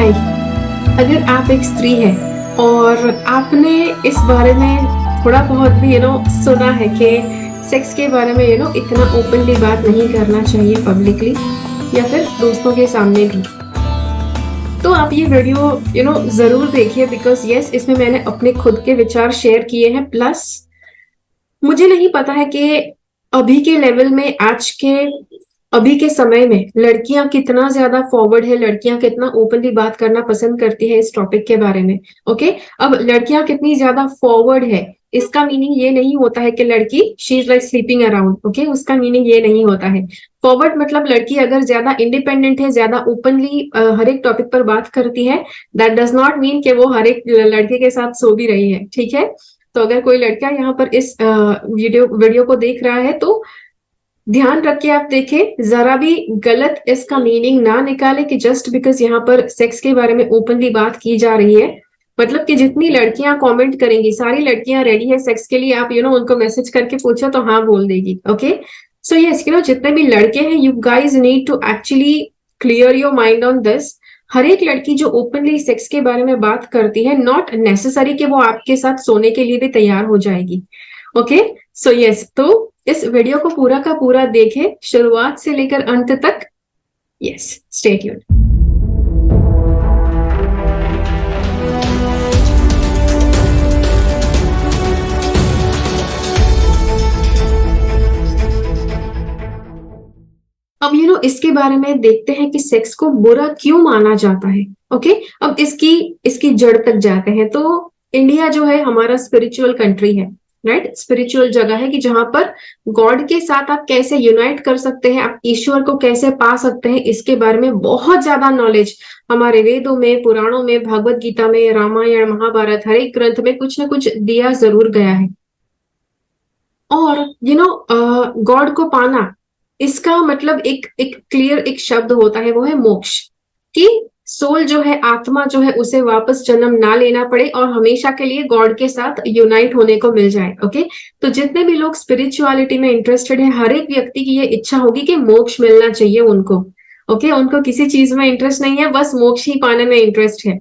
हाय। अगर आप एक स्त्री हैं और आपने इस बारे में थोड़ा बहुत भी सुना है कि सेक्स के बारे में इतना ओपनली बात नहीं करना चाहिए पब्लिकली या फिर दोस्तों के सामने भी, तो आप ये वीडियो जरूर देखिए बिकॉज यस, इसमें मैंने अपने खुद के विचार शेयर किए हैं। प्लस मुझे नहीं पता है कि अभी के लेवल में अभी के समय में लड़कियां कितना ज्यादा फॉरवर्ड है, लड़कियां कितना ओपनली बात करना पसंद करती है इस टॉपिक के बारे में। ओके, अब लड़कियां कितनी ज्यादा फॉरवर्ड है, इसका मीनिंग ये नहीं होता है कि लड़की she is like sleeping around. Okay, उसका मीनिंग ये नहीं होता है। फॉरवर्ड मतलब लड़की अगर ज्यादा इंडिपेंडेंट है, ज्यादा ओपनली हर एक टॉपिक पर बात करती है, दैट डज नॉट मीन कि वो हर एक लड़के के साथ सो भी रही है। ठीक है, तो अगर कोई लड़का यहाँ पर इस वीडियो को देख रहा है तो ध्यान रख के आप देखें, जरा भी गलत इसका मीनिंग ना निकाले कि जस्ट बिकॉज यहाँ पर सेक्स के बारे में ओपनली बात की जा रही है, मतलब कि जितनी लड़कियां कमेंट करेंगी सारी लड़कियां रेडी है सेक्स के लिए, आप उनको मैसेज करके पूछो तो हाँ बोल देगी। ओके, सो यस, जितने भी लड़के हैं, you guys need to actually clear your mind on this. हर एक लड़की जो ओपनली सेक्स के बारे में बात करती है, नॉट नेसेसरी कि वो आपके साथ सोने के लिए भी तैयार हो जाएगी। ओके, सो यस, तो इस वीडियो को पूरा का पूरा देखें शुरुआत से लेकर अंत तक। Yes, stay tuned. अब इसके बारे में देखते हैं कि सेक्स को बुरा क्यों माना जाता है। ओके, अब इसकी जड़ तक जाते हैं। तो इंडिया जो है हमारा स्पिरिचुअल कंट्री है, राइट? स्पिरिचुअल जगह है कि जहां पर गॉड के साथ आप कैसे यूनाइट कर सकते हैं, आप ईश्वर को कैसे पा सकते हैं, इसके बारे में बहुत ज्यादा नॉलेज हमारे वेदों में, पुराणों में, भागवत गीता में, रामायण, महाभारत, हर एक ग्रंथ में कुछ ना कुछ दिया जरूर गया है। और गॉड को पाना, इसका मतलब एक क्लियर एक शब्द होता है, वो है मोक्ष। कि सोल जो है, आत्मा जो है, उसे वापस जन्म ना लेना पड़े और हमेशा के लिए गॉड के साथ यूनाइट होने को मिल जाए। ओके, तो जितने भी लोग स्पिरिचुअलिटी में इंटरेस्टेड है, हर एक व्यक्ति की ये इच्छा होगी कि मोक्ष मिलना चाहिए उनको। ओके, उनको किसी चीज में इंटरेस्ट नहीं है, बस मोक्ष ही पाने में इंटरेस्ट है।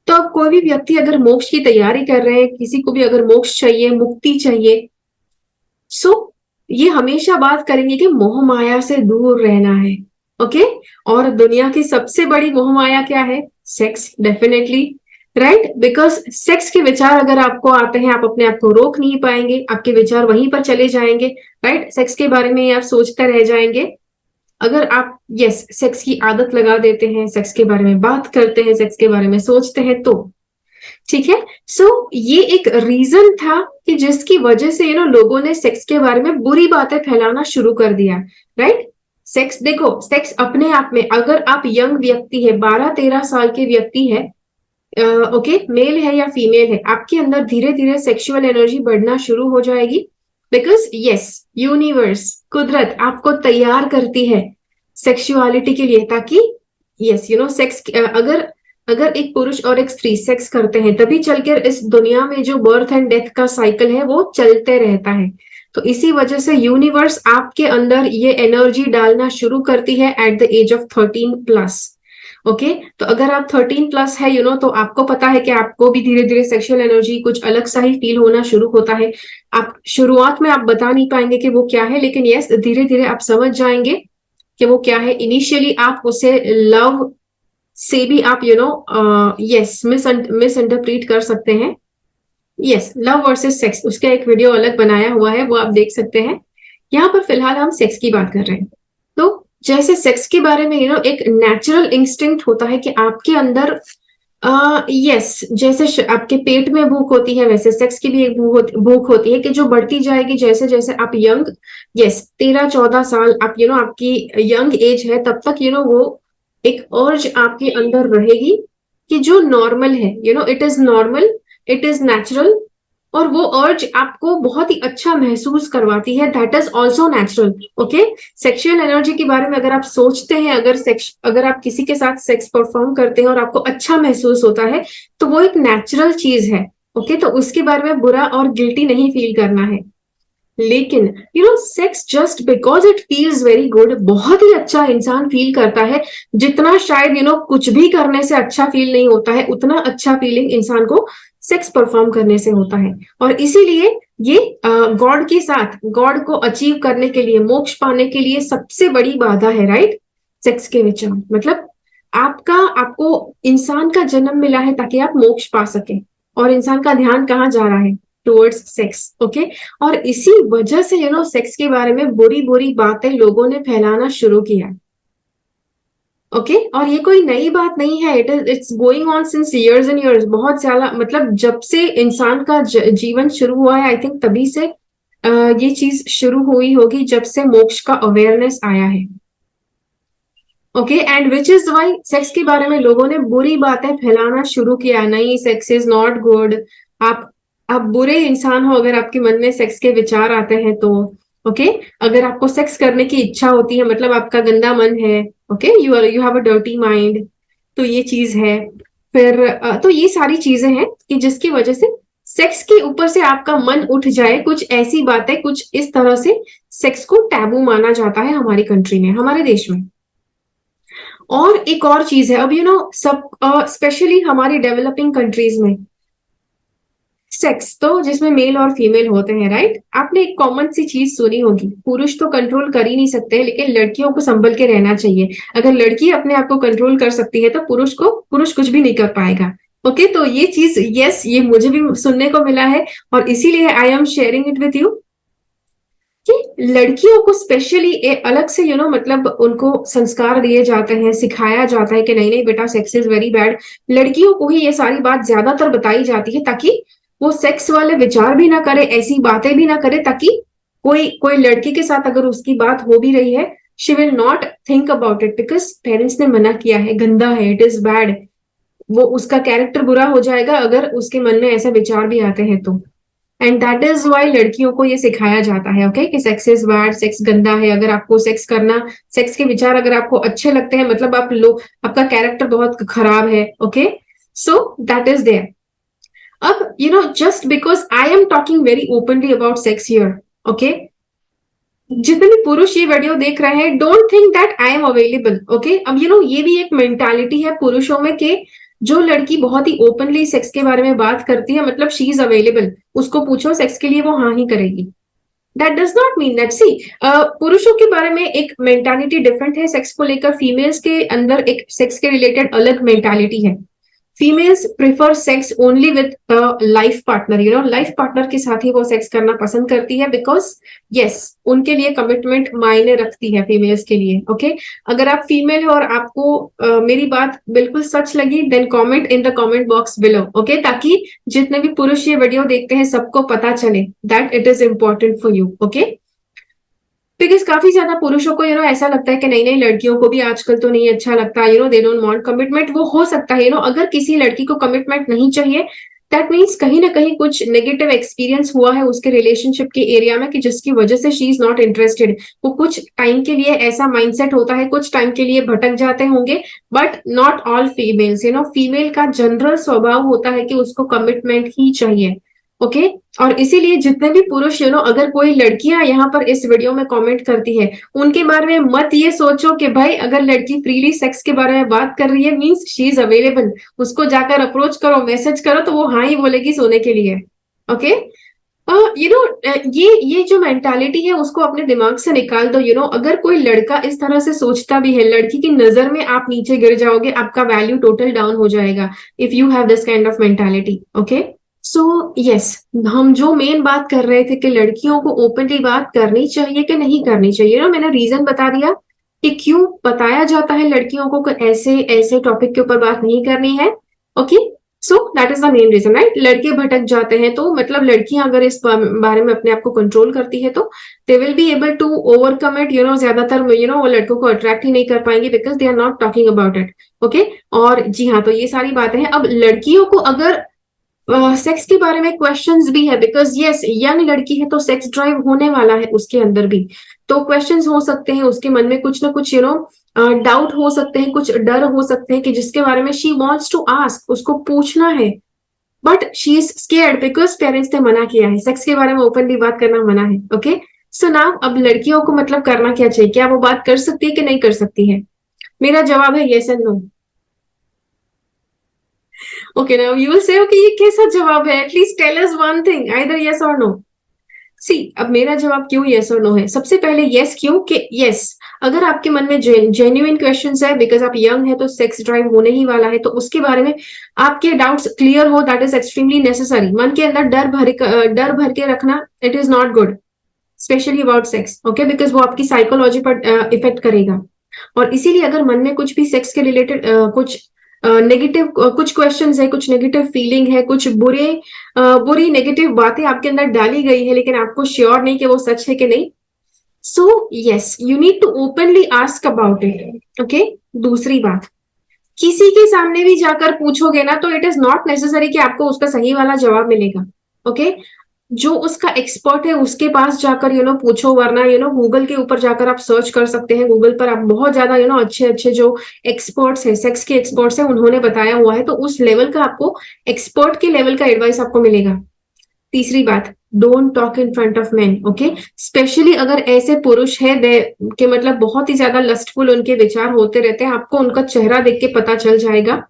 तो अब कोई भी व्यक्ति अगर मोक्ष की तैयारी कर रहे हैं, किसी को भी अगर मोक्ष चाहिए, मुक्ति चाहिए, सो ये हमेशा बात करेंगे कि मोह माया से दूर रहना है। ओके, और दुनिया की सबसे बड़ी मोह माया क्या है? Sex, definitely, right? Because sex के विचार अगर आपको आते हैं, आप अपने आप को रोक नहीं पाएंगे, आपके विचार वहीं पर चले जाएंगे, राइट? सेक्स के बारे में आप सोचते रह जाएंगे। अगर आप यस सेक्स की आदत लगा देते हैं, सेक्स के बारे में बात करते हैं, सेक्स के बारे में सोचते हैं, तो ठीक है। सो ये एक रीजन था कि जिसकी वजह से लोगों ने सेक्स के बारे में बुरी बातें फैलाना शुरू कर दिया, राइट? सेक्स, देखो, सेक्स अपने आप में, अगर आप यंग व्यक्ति है, 12-13 साल के व्यक्ति है, ओके, मेल है या फीमेल है, आपके अंदर धीरे धीरे सेक्सुअल एनर्जी बढ़ना शुरू हो जाएगी। बिकॉज यस, यूनिवर्स, कुदरत आपको तैयार करती है सेक्सुअलिटी के लिए, ताकि यस सेक्स, अगर एक पुरुष और एक स्त्री सेक्स करते हैं, तभी चलकर इस दुनिया में जो बर्थ एंड डेथ का साइकिल है वो चलते रहता है। तो इसी वजह से यूनिवर्स आपके अंदर ये एनर्जी डालना शुरू करती है at the age of 13+। Okay, तो अगर आप 13+ है तो आपको पता है कि आपको भी धीरे धीरे सेक्सुअल एनर्जी कुछ अलग सा ही फील होना शुरू होता है। आप शुरुआत में आप बता नहीं पाएंगे कि वो क्या है, लेकिन यस, धीरे धीरे आप समझ जाएंगे कि वो क्या है। इनिशियली आप उसे लव से भी आप यस मिस इंटरप्रीट कर सकते हैं। यस, लव वर्सेस सेक्स, उसका एक वीडियो अलग बनाया हुआ है, वो आप देख सकते हैं। यहाँ पर फिलहाल हम सेक्स की बात कर रहे हैं। तो जैसे सेक्स के बारे में एक नेचुरल इंस्टिंक्ट होता है कि आपके अंदर यस जैसे आपके पेट में भूख होती है, वैसे सेक्स की भी एक भूख होती है कि जो बढ़ती जाएगी जैसे जैसे आप यंग, यस 13-14 साल आप आपकी यंग एज है, तब तक वो एक अर्ज आपके अंदर रहेगी कि जो नॉर्मल है, it is normal, it is natural, और वो अर्ज आपको बहुत ही अच्छा महसूस करवाती है, that is also natural. Okay, sexual energy के बारे में अगर आप सोचते हैं, अगर आप किसी के साथ सेक्स परफॉर्म करते हैं और आपको अच्छा महसूस होता है, तो वो एक नेचुरल चीज है। ओके, तो उसके बारे में बुरा और गिल्टी नहीं फील करना है। लेकिन sex just because it feels very good, बहुत ही अच्छा इंसान फील करता है, जितना शायद कुछ भी करने से अच्छा फील नहीं होता है, उतना अच्छा फीलिंग इंसान को सेक्स परफॉर्म करने से होता है। और इसीलिए ये गॉड के साथ, गॉड को अचीव करने के लिए, मोक्ष पाने के लिए सबसे बड़ी बाधा है, राइट? सेक्स के विचार मतलब आपको इंसान का जन्म मिला है ताकि आप मोक्ष पा सके, और इंसान का ध्यान कहाँ जा रहा है? Towards sex, okay. और इसी वजह से सेक्स के बारे में बुरी बुरी बातें लोगों ने फैलाना शुरू किया, ओके। और ये कोई नई बात नहीं है, it's going on since years and years, बहुत ज्यादा, मतलब जब से इंसान का जीवन शुरू हुआ है, आई थिंक तभी से ये चीज शुरू हुई होगी, जब से मोक्ष का अवेयरनेस आया है, okay. And which is why sex के बारे में लोगों ने बुरी बातें फैलाना शुरू किया, नहीं सेक्स इज नॉट गुड, आप आप बुरे इंसान हो अगर आपके मन में सेक्स के विचार आते हैं तो, ओके। अगर आपको सेक्स करने की इच्छा होती है मतलब आपका गंदा मन है, okay, you have a dirty mind, तो ये चीज है। फिर तो ये सारी चीजें हैं कि जिसकी वजह से सेक्स के ऊपर से आपका मन उठ जाए, कुछ ऐसी बातें, कुछ इस तरह से सेक्स को टैबू माना जाता है हमारी कंट्री में, हमारे देश में। और एक और चीज है, अब सब स्पेशली हमारी डेवलपिंग कंट्रीज में सेक्स तो जिसमें मेल और फीमेल होते हैं, राइट? आपने एक कॉमन सी चीज सुनी होगी, पुरुष तो कंट्रोल कर ही नहीं सकते, लेकिन लड़कियों को संभल के रहना चाहिए। अगर लड़की अपने आप को कंट्रोल कर सकती है तो पुरुष कुछ भी नहीं कर पाएगा, ओके। तो ये चीज, यस, ये मुझे भी सुनने को मिला है, और इसीलिए I am sharing it with you कि लड़कियों को स्पेशली अलग से मतलब उनको संस्कार दिए जाते हैं, सिखाया जाता है कि नहीं नहीं बेटा, सेक्स इज वेरी बैड। लड़कियों को ही ये सारी बात ज्यादातर बताई जाती है ताकि वो सेक्स वाले विचार भी ना करे, ऐसी बातें भी ना करे, ताकि कोई कोई लड़के के साथ अगर उसकी बात हो भी रही है, she will not think about it, because parents ने मना किया है, गंदा है, इट इज बैड, वो उसका कैरेक्टर बुरा हो जाएगा अगर उसके मन में ऐसा विचार भी आते हैं तो। एंड दैट इज वाई लड़कियों को ये सिखाया जाता है, ओके, कि सेक्स इज बैड, सेक्स गंदा है। अगर आपको सेक्स करना, सेक्स के विचार अगर आपको अच्छे लगते हैं, मतलब आपका कैरेक्टर बहुत खराब है, okay. So that is there. अब just because I am talking very openly about sex here, okay, जितने भी पुरुष ये वीडियो देख रहे हैं, don't think that I am available, okay. अब ये भी एक मेंटालिटी है पुरुषों में कि जो लड़की बहुत ही ओपनली सेक्स के बारे में बात करती है, मतलब शी इज अवेलेबल, उसको पूछो सेक्स के लिए, वो हाँ ही करेगी। That does not mean that, see, पुरुषों के बारे में एक मेंटालिटी डिफरेंट है सेक्स को लेकर, फीमेल्स के अंदर एक सेक्स के रिलेटेड अलग मेंटालिटी है। Females prefer sex only with life partner, life partner के साथ ही वो सेक्स करना पसंद करती है, बिकॉज यस, उनके लिए कमिटमेंट मायने रखती है फीमेल्स के लिए, ओके। अगर आप फीमेल हो और आपको मेरी बात बिल्कुल सच लगी, then comment in the comment box below, okay, ताकि जितने भी पुरुष ये वीडियो देखते हैं सबको पता चले that it is important for you, okay. Because काफी ज्यादा पुरुषों को ऐसा लगता है कि नहीं नहीं, लड़कियों को भी आजकल तो नहीं अच्छा लगता, दे डोंट वांट कमिटमेंट। वो हो सकता है, अगर किसी लड़की को कमिटमेंट नहीं चाहिए, दैट मीन्स कहीं ना कहीं कुछ नेगेटिव एक्सपीरियंस हुआ है उसके रिलेशनशिप के एरिया में, कि जिसकी वजह से शी इज नॉट इंटरेस्टेड। वो कुछ टाइम के लिए ऐसा माइंडसेट होता है, कुछ टाइम के लिए भटक जाते होंगे, but not all females, female का जनरल स्वभाव होता है कि उसको कमिटमेंट ही चाहिए, ओके। और इसीलिए जितने भी पुरुष अगर कोई लड़कियां यहाँ पर इस वीडियो में कमेंट करती है, उनके बारे में मत ये सोचो कि भाई अगर लड़की फ्रीली सेक्स के बारे में बात कर रही है मींस शी इज अवेलेबल, उसको जाकर अप्रोच करो, मैसेज करो तो वो हाँ ही बोलेगी सोने के लिए, ओके। ये जो मेंटालिटी है उसको अपने दिमाग से निकाल दो। अगर कोई लड़का इस तरह से सोचता भी है, लड़की की नजर में आप नीचे गिर जाओगे, आपका वैल्यू टोटल डाउन हो जाएगा if you have this kind of mentality, okay. So yes, हम जो मेन बात कर रहे थे कि लड़कियों को ओपनली बात करनी चाहिए कि नहीं करनी चाहिए, मैंने रीजन बता दिया कि क्यों बताया जाता है लड़कियों को कि ऐसे ऐसे टॉपिक के ऊपर बात नहीं करनी है, okay. So that is the main reason, right? लड़के भटक जाते हैं तो मतलब लड़कियां अगर इस बारे में अपने आप को कंट्रोल करती है तो they will be able to overcome it, ज्यादातर वो लड़कों को अट्रैक्ट ही नहीं कर पाएंगे because they are not talking about it, okay. और जी हाँ, तो ये सारी बातें हैं। अब लड़कियों को अगर सेक्स के बारे में क्वेश्चंस भी है, बिकॉज यस, यंग लड़की है तो सेक्स ड्राइव होने वाला है उसके अंदर भी, तो क्वेश्चंस हो सकते हैं उसके मन में, कुछ ना कुछ डाउट हो सकते हैं, कुछ डर हो सकते हैं कि जिसके बारे में शी वांट्स टू आस्क, उसको पूछना है, but she is scared because parents ने मना किया है, सेक्स के बारे में ओपनली बात करना मना है। ओके, सो नाउ अब लड़कियों को मतलब करना क्या चाहिए, क्या वो बात कर सकती है कि नहीं कर सकती है? मेरा जवाब है yes and no. Okay, now you will say okay ये कैसा जवाब है, at least tell us one thing, either yes और नो। सी, अब मेरा जवाब क्यों यस और नो है, सबसे पहले यस क्यों कि यस, अगर आपके मन में जेन्युइन क्वेश्चंस है, बिकॉज आप यंग है तो सेक्स ड्राइव होने ही वाला है, तो उसके बारे में आपके डाउट्स क्लियर हो, दैट इज एक्सट्रीमली नेसेसरी। मन के अंदर डर भर के रखना, it is not good, specially about sex. Okay, because वो आपकी साइकोलॉजी पर इफेक्ट करेगा। और इसीलिए अगर मन में कुछ भी सेक्स के रिलेटेड कुछ नेगेटिव कुछ क्वेश्चंस है, कुछ नेगेटिव फीलिंग है, कुछ बुरी नेगेटिव बातें आपके अंदर डाली गई है, लेकिन आपको श्योर नहीं कि वो सच है कि नहीं, so yes you need to openly ask about it. Okay, दूसरी बात, किसी के सामने भी जाकर पूछोगे ना तो इट इज नॉट नेसेसरी कि आपको उसका सही वाला जवाब मिलेगा। ओके, जो उसका एक्सपर्ट है उसके पास जाकर पूछो, वरना गूगल के ऊपर जाकर आप सर्च कर सकते हैं, गूगल पर आप बहुत ज्यादा अच्छे अच्छे जो एक्सपर्ट्स है, सेक्स के एक्सपर्ट्स है, उन्होंने बताया हुआ है, तो उस लेवल का आपको, एक्सपर्ट के लेवल का एडवाइस आपको मिलेगा। तीसरी बात, don't talk in front of man. Okay, specially अगर ऐसे पुरुष है कि मतलब बहुत ही ज्यादा लस्टफुल उनके विचार होते रहते हैं, आपको उनका चेहरा देख के पता चल जाएगा।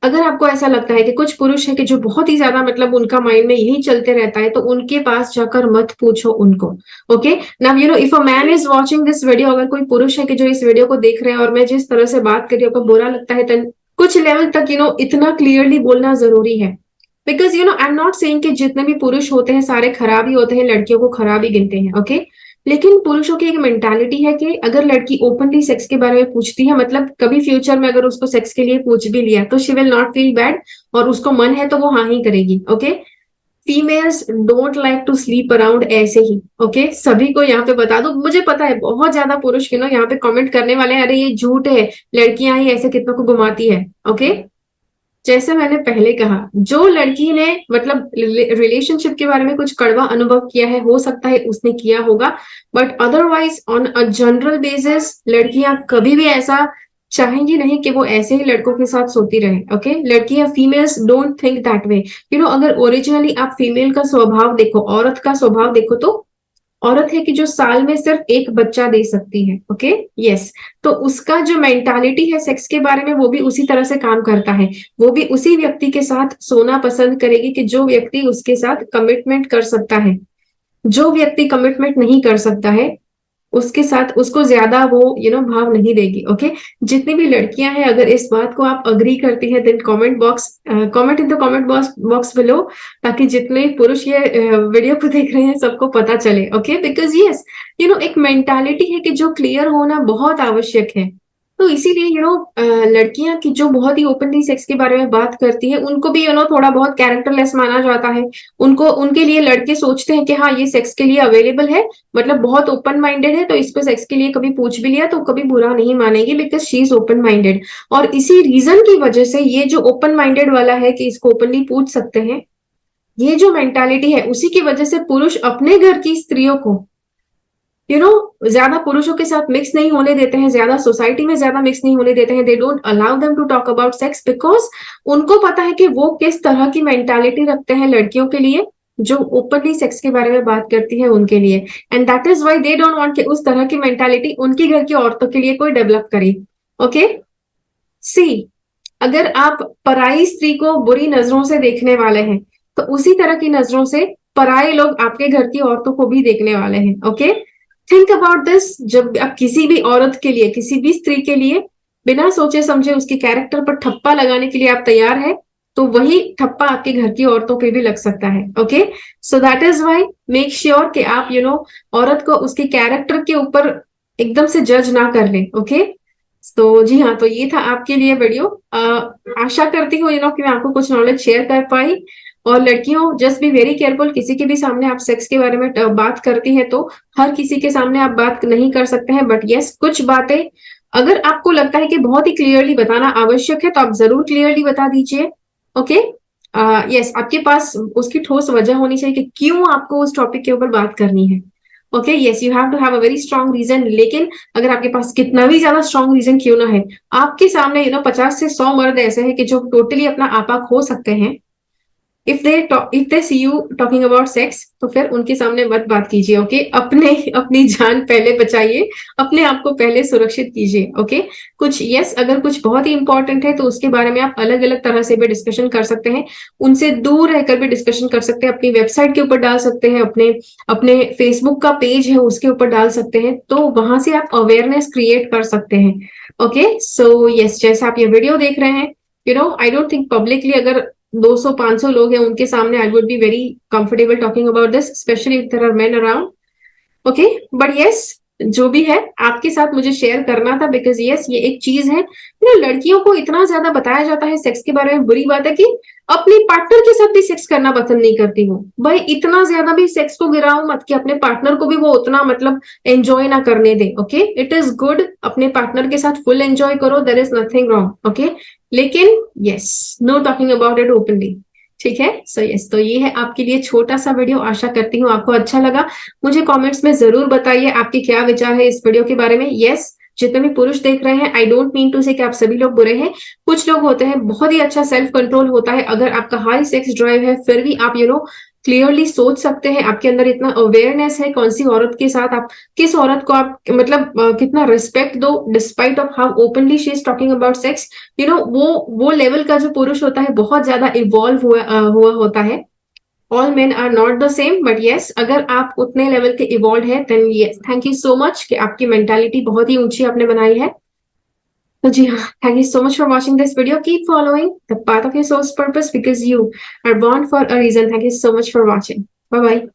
अगर आपको ऐसा लगता है कि कुछ पुरुष है कि जो बहुत ही ज्यादा मतलब उनका माइंड में यही चलते रहता है, तो उनके पास जाकर मत पूछो उनको। Okay, now if a man is watching this video, अगर कोई पुरुष है कि जो इस वीडियो को देख रहे हैं और मैं जिस तरह से बात कर रही हूँ आपको बुरा लगता है, तो कुछ लेवल तक इतना क्लियरली बोलना जरूरी है। Because I am not saying कि जितने भी पुरुष होते हैं सारे खराब ही होते हैं, लड़कियों को खराब ही गिनते हैं। ओके, लेकिन पुरुषों की एक मेंटालिटी है कि अगर लड़की ओपनली सेक्स के बारे में पूछती है, मतलब कभी फ्यूचर में अगर उसको सेक्स के लिए पूछ भी लिया, तो she will not feel bad, और उसको मन है तो वो हाँ ही करेगी। Okay, females don't like to sleep around ऐसे ही। ओके, सभी को यहाँ पे बता दो, मुझे पता है बहुत ज्यादा पुरुष यहाँ पे कमेंट करने वाले हैं, अरे ये झूठ है, लड़कियां ही ऐसे कितनों को घुमाती है। ओके, जैसे मैंने पहले कहा, जो लड़की ने मतलब रिलेशनशिप के बारे में कुछ कड़वा अनुभव किया है, हो सकता है उसने किया होगा, but otherwise on a general basis लड़कियां कभी भी ऐसा चाहेंगी नहीं कि वो ऐसे ही लड़कों के साथ सोती रहे। ओके, लड़कियां, females don't think that way. अगर ओरिजिनली आप फीमेल का स्वभाव देखो, औरत का स्वभाव देखो, तो औरत है कि जो साल में सिर्फ एक बच्चा दे सकती है। ओके, यस, तो उसका जो मेंटालिटी है सेक्स के बारे में, वो भी उसी तरह से काम करता है। वो भी उसी व्यक्ति के साथ सोना पसंद करेगी कि जो व्यक्ति उसके साथ कमिटमेंट कर सकता है। जो व्यक्ति कमिटमेंट नहीं कर सकता है, उसके साथ उसको ज्यादा वो भाव नहीं देगी। ओके, जितनी भी लड़कियां हैं, अगर इस बात को आप अग्री करती है, then comment in the comment box below, ताकि जितने पुरुष ये वीडियो को देख रहे हैं सबको पता चले। ओके, बिकॉज यस एक मेंटालिटी है कि जो क्लियर होना बहुत आवश्यक है। तो इसीलिए लड़कियां की जो बहुत ही ओपनली सेक्स के बारे में बात करती है, उनको भी थोड़ा बहुत कैरेक्टरलेस माना जाता है। उनको, उनके लिए लड़के सोचते हैं कि हाँ ये सेक्स के लिए अवेलेबल है, मतलब बहुत ओपन माइंडेड है, तो इसको सेक्स के लिए कभी पूछ भी लिया तो कभी बुरा नहीं मानेगी, because she is open minded. और इसी रीजन की वजह से ये जो ओपन माइंडेड वाला है कि इसको ओपनली पूछ सकते हैं, ये जो मेंटालिटी है, उसी की वजह से पुरुष अपने घर की स्त्रियों को ज्यादा पुरुषों के साथ मिक्स नहीं होने देते हैं, ज्यादा सोसाइटी में ज्यादा मिक्स नहीं होने देते हैं। They don't allow them to talk about sex, because उनको पता है कि वो किस तरह की मेंटालिटी रखते हैं लड़कियों के लिए, जो ओपनली सेक्स के बारे में बात करती है उनके लिए। And that is why they don't want कि उस तरह की मेंटालिटी उनकी घर की औरतों के लिए कोई डेवलप करे। ओके, सी, अगर आप पराई स्त्री को बुरी नजरों से देखने वाले हैं, तो उसी तरह की नजरों से पराये लोग आपके घर की औरतों को भी देखने वाले हैं। Okay, think about this. जब आप किसी भी औरत के लिए, किसी भी स्त्री के लिए बिना सोचे समझे उसके कैरेक्टर पर ठप्पा लगाने के लिए आप तैयार है, तो वही ठप्पा आपके घर की औरतों पे भी लग सकता है। Okay, so that is why make sure कि आप औरत को उसके कैरेक्टर के ऊपर एकदम से जज ना कर ले। ओके, तो जी हाँ, तो ये था आपके लिए वीडियो। आशा करती हूँ कि मैं आपको कुछ नॉलेज शेयर कर पाई। और लड़कियों, जस्ट बी वेरी केयरफुल, किसी के भी सामने आप सेक्स के बारे में बात करती हैं तो हर किसी के सामने आप बात नहीं कर सकते हैं, बट यस कुछ बातें अगर आपको लगता है कि बहुत ही क्लियरली बताना आवश्यक है, तो आप जरूर क्लियरली बता दीजिए। ओके, यस, आपके पास उसकी ठोस वजह होनी चाहिए कि क्यों आपको उस टॉपिक के ऊपर बात करनी है। Okay, yes, you have to have a very strong reason. लेकिन अगर आपके पास कितना भी ज्यादा स्ट्रॉन्ग रीजन क्यों ना है, आपके सामने 50 से 100 मर्द ऐसे हैं कि जो टोटली अपना आपा खो सकते हैं, if they see you talking about sex, तो फिर उनके सामने मत बात कीजिए, ओके? अपनी जान पहले बचाइए, अपने आप को पहले सुरक्षित कीजिए, ओके? कुछ अगर कुछ बहुत ही इंपॉर्टेंट है तो उसके बारे में आप अलग अलग तरह से भी डिस्कशन कर सकते हैं, उनसे दूर रहकर भी डिस्कशन कर सकते हैं, अपनी वेबसाइट के ऊपर डाल सकते हैं, अपने अपने फेसबुक का पेज है उसके ऊपर डाल सकते हैं, तो वहां से आप अवेयरनेस क्रिएट कर सकते हैं, ओके? सो यस, जैसे आप ये वीडियो देख रहे हैं, आई डोंट थिंक पब्लिकली अगर 200-500 लोग हैं उनके सामने I would be very comfortable talking about this, specially if there are men around, okay? But yes, जो भी है आपके साथ मुझे शेयर करना था, बिकॉज यस, ये एक चीज है, लड़कियों को इतना ज्यादा बताया जाता है सेक्स के बारे में, बुरी बात है कि अपने पार्टनर के साथ भी सेक्स करना पसंद नहीं करती हूँ भाई, इतना ज्यादा भी सेक्स को गिराओ मत कि अपने पार्टनर को भी वो उतना मतलब एंजॉय ना करने दे, ओके? इट इज गुड, अपने पार्टनर के साथ फुल एंजॉय करो, there is nothing wrong, okay? लेकिन yes, no talking about it openly, ठीक है? सो यस, तो ये है आपके लिए छोटा सा वीडियो, आशा करती हूँ आपको अच्छा लगा। मुझे कमेंट्स में जरूर बताइए आपके क्या विचार है इस वीडियो के बारे में। यस, जितने भी पुरुष देख रहे हैं, आई डोंट मीन टू से कि आप सभी लोग बुरे हैं, कुछ लोग होते हैं, बहुत ही अच्छा सेल्फ कंट्रोल होता है, अगर आपका हाई सेक्स ड्राइव है फिर भी आप क्लियरली सोच सकते हैं, आपके अंदर इतना अवेयरनेस है कौन सी औरत के साथ आप, किस औरत को आप मतलब कितना रिस्पेक्ट दो, despite of how openly she is talking about sex, वो लेवल का जो पुरुष होता है बहुत ज्यादा इवॉल्व हुआ होता है। All men are not the same, but yes, अगर आप उतने लेवल के इवॉल्व है then yes, thank you so much कि आपकी मेंटालिटी बहुत ही ऊंची आपने बनाई है। तो जी हाँ, thank you so much for watching this video, keep following the path of your soul's purpose because you are born for a reason. Thank you so much for watching, bye bye.